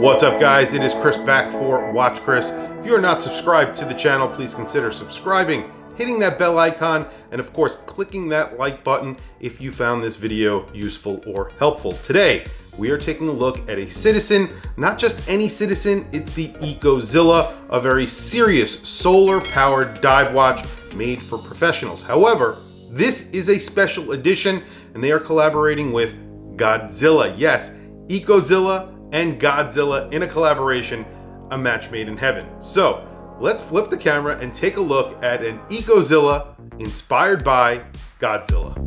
What's up, guys? It is Chris back for Watch Chris. If you are not subscribed to the channel, please consider subscribing, hitting that bell icon, and of course clicking that like button if you found this video useful or helpful. Today we are taking a look at a citizen, not just any citizen, it's the ECOZILLA, a very serious solar powered dive watch made for professionals. However, this is a special edition and they are collaborating with Godzilla. Yes, ECOZILLA and Godzilla in a collaboration, a match made in heaven. So let's flip the camera and take a look at an ECOZILLA inspired by Godzilla.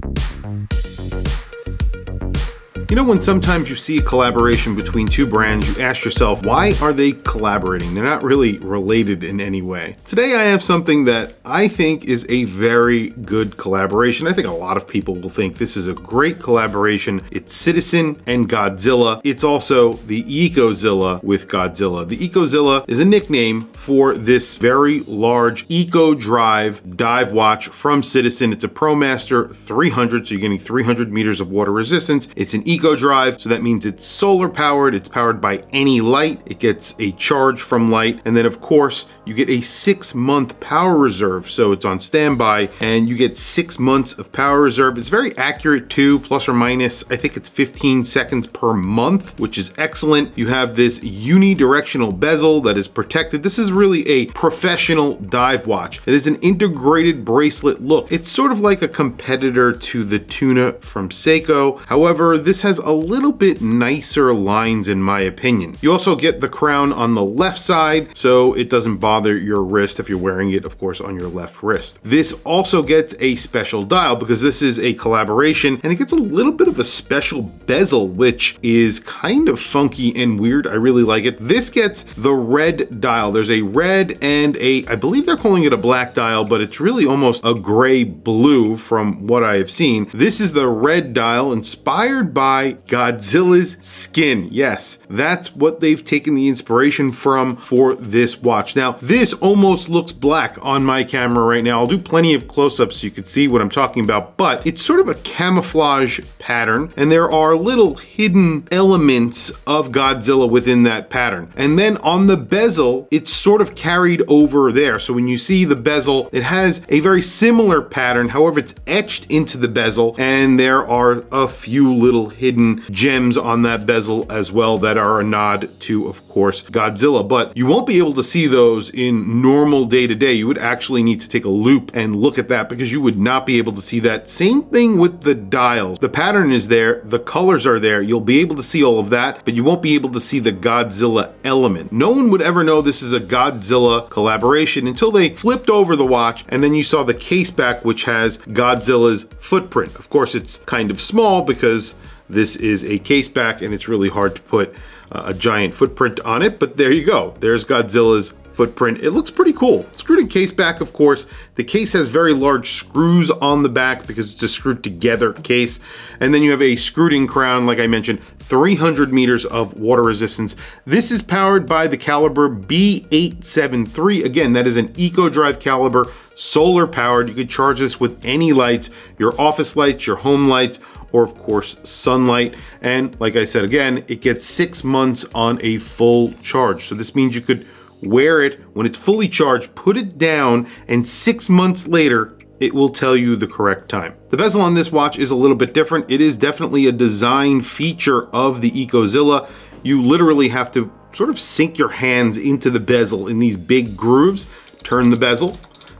You know, when sometimes you see a collaboration between two brands, you ask yourself, why are they collaborating? They're not really related in any way. Today I have something that I think is a very good collaboration. I think a lot of people will think this is a great collaboration. It's Citizen and Godzilla. It's also the ECOZILLA with Godzilla. The ECOZILLA is a nickname for this very large Eco Drive dive watch from Citizen. It's a Promaster 300, so you're getting 300 meters of water resistance. It's an Eco Drive, so that means it's solar powered, it's powered by any light, it gets a charge from light, and then of course you get a 6-month power reserve, so it's on standby and you get 6 months of power reserve. It's very accurate too, plus or minus, I think it's 15 seconds per month, which is excellent. You have this unidirectional bezel that is protected. This is really a professional dive watch. It is an integrated bracelet look. It's sort of like a competitor to the Tuna from Seiko. However, this has a little bit nicer lines in my opinion. You also get the crown on the left side, so it doesn't bother your wrist if you're wearing it, of course, on your left wrist. This also gets a special dial because this is a collaboration, and it gets a little bit of a special bezel, which is kind of funky and weird. I really like it. This gets the red dial. There's a red and I believe they're calling it a black dial, but it's really almost a gray blue from what I have seen. This is the red dial inspired by Godzilla's skin. Yes, that's what they've taken the inspiration from for this watch. Now, this almost looks black on my camera right now. I'll do plenty of close-ups so you can see what I'm talking about, but it's sort of a camouflage pattern, and there are little hidden elements of Godzilla within that pattern. And then on the bezel, it's sort of carried over there. So when you see the bezel, it has a very similar pattern. However, it's etched into the bezel, and there are a few little hidden gems on that bezel as well that are a nod to, of course, Godzilla. But you won't be able to see those in normal day-to-day. You would actually need to take a loop and look at that because you would not be able to see that. Same thing with the dials. The pattern is there, the colors are there, you'll be able to see all of that, but you won't be able to see the Godzilla element. No one would ever know this is a Godzilla collaboration until they flipped over the watch and then you saw the case back, which has Godzilla's footprint. Of course, it's kind of small because this is a case back and it's really hard to put a giant footprint on it, but there you go. There's Godzilla's footprint. It looks pretty cool. Screwed in case back, of course. The case has very large screws on the back because it's a screwed together case. And then you have a screwed in crown, like I mentioned, 300 meters of water resistance. This is powered by the caliber B873. Again, that is an Eco Drive caliber, solar powered. You could charge this with any lights, your office lights, your home lights, or of course sunlight. And like I said, again, it gets 6 months on a full charge. So this means you could wear it when it's fully charged, put it down, and 6 months later, it will tell you the correct time. The bezel on this watch is a little bit different. It is definitely a design feature of the ECOZILLA. You literally have to sort of sink your hands into the bezel in these big grooves, turn the bezel.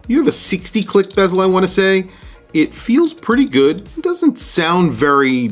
You have a 60 click bezel, I want to say. It feels pretty good. It doesn't sound very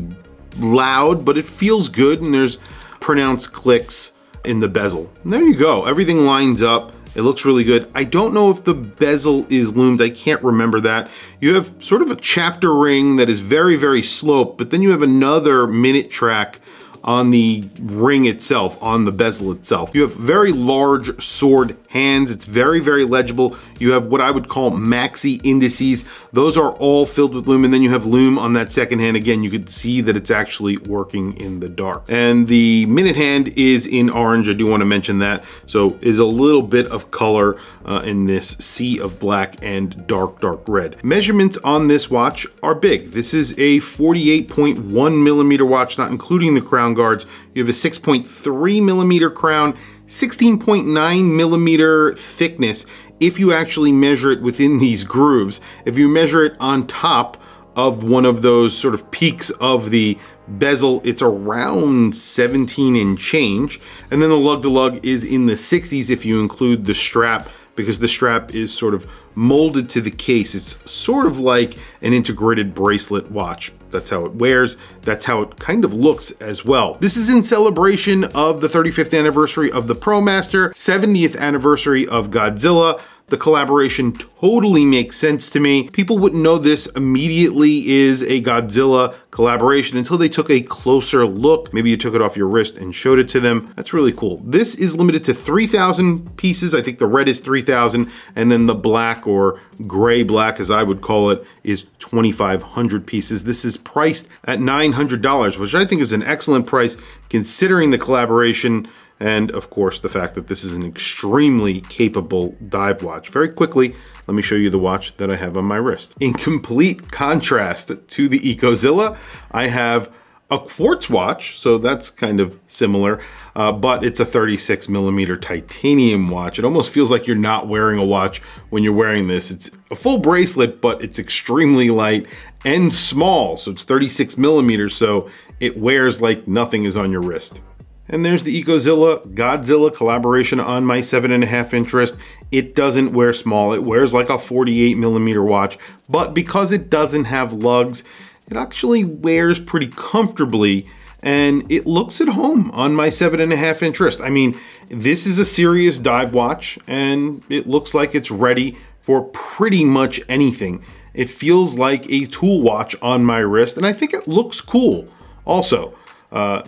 loud, but it feels good, and there's pronounced clicks in the bezel. And there you go. Everything lines up. It looks really good. I don't know if the bezel is loomed. I can't remember that. You have sort of a chapter ring that is very, very sloped, but then you have another minute track on the ring itself, on the bezel itself. You have very large sword hands. It's very, very legible. You have what I would call maxi indices. Those are all filled with lume, and then you have lume on that second hand. Again, you could see that it's actually working in the dark. And the minute hand is in orange. I do want to mention that. So is a little bit of color in this sea of black and dark, dark red. Measurements on this watch are big. This is a 48.1 millimeter watch, not including the crown guards. You have a 6.3 millimeter crown, 16.9 millimeter thickness if you actually measure it within these grooves. If you measure it on top of one of those sort of peaks of the bezel, it's around 17 and change. And then the lug to lug is in the 60s if you include the strap, because the strap is sort of molded to the case. It's sort of like an integrated bracelet watch. That's how it wears. That's how it kind of looks as well. This is in celebration of the 35th anniversary of the Promaster, 70th anniversary of Godzilla. The collaboration totally makes sense to me. People wouldn't know this immediately is a Godzilla collaboration until they took a closer look. Maybe you took it off your wrist and showed it to them. That's really cool. This is limited to 3,000 pieces. I think the red is 3,000, and then the black, or gray black as I would call it, is 2,500 pieces. This is priced at $900, which I think is an excellent price considering the collaboration, and of course the fact that this is an extremely capable dive watch. Very quickly, let me show you the watch that I have on my wrist. In complete contrast to the ECOZILLA, I have a quartz watch, so that's kind of similar, but it's a 36 millimeter titanium watch. It almost feels like you're not wearing a watch when you're wearing this. It's a full bracelet, but it's extremely light and small, so it's 36 millimeters, so it wears like nothing is on your wrist. And there's the ECOZILLA Godzilla collaboration on my 7.5 inch wrist. It doesn't wear small, it wears like a 48 millimeter watch, but because it doesn't have lugs, it actually wears pretty comfortably, and it looks at home on my 7.5 inch wrist. I mean, this is a serious dive watch, and it looks like it's ready for pretty much anything. It feels like a tool watch on my wrist, and I think it looks cool also.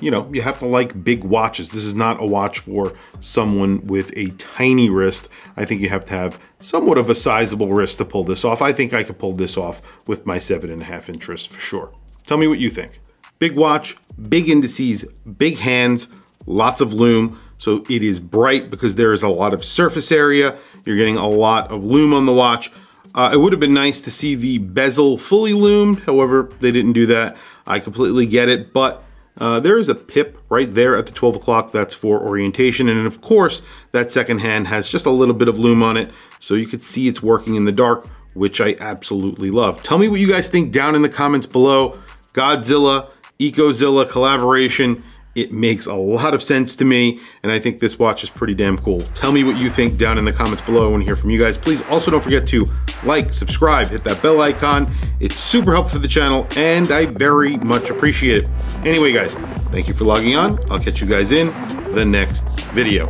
You know, you have to like big watches. This is not a watch for someone with a tiny wrist. I think you have to have somewhat of a sizable wrist to pull this off. I think I could pull this off with my 7.5 inch wrist for sure. Tell me what you think. Big watch, big indices, big hands, lots of lume. So it is bright because there is a lot of surface area. You're getting a lot of lume on the watch. It would have been nice to see the bezel fully lumed. However, they didn't do that. I completely get it, but there is a pip right there at the 12 o'clock. That's for orientation. And of course, that second hand has just a little bit of lume on it, so you could see it's working in the dark, which I absolutely love. Tell me what you guys think down in the comments below. Godzilla, ECOZILLA collaboration. It makes a lot of sense to me, and I think this watch is pretty damn cool. Tell me what you think down in the comments below. I want to hear from you guys. Please also don't forget to like, subscribe, hit that bell icon. It's super helpful for the channel, and I very much appreciate it. Anyway, guys, thank you for logging on. I'll catch you guys in the next video.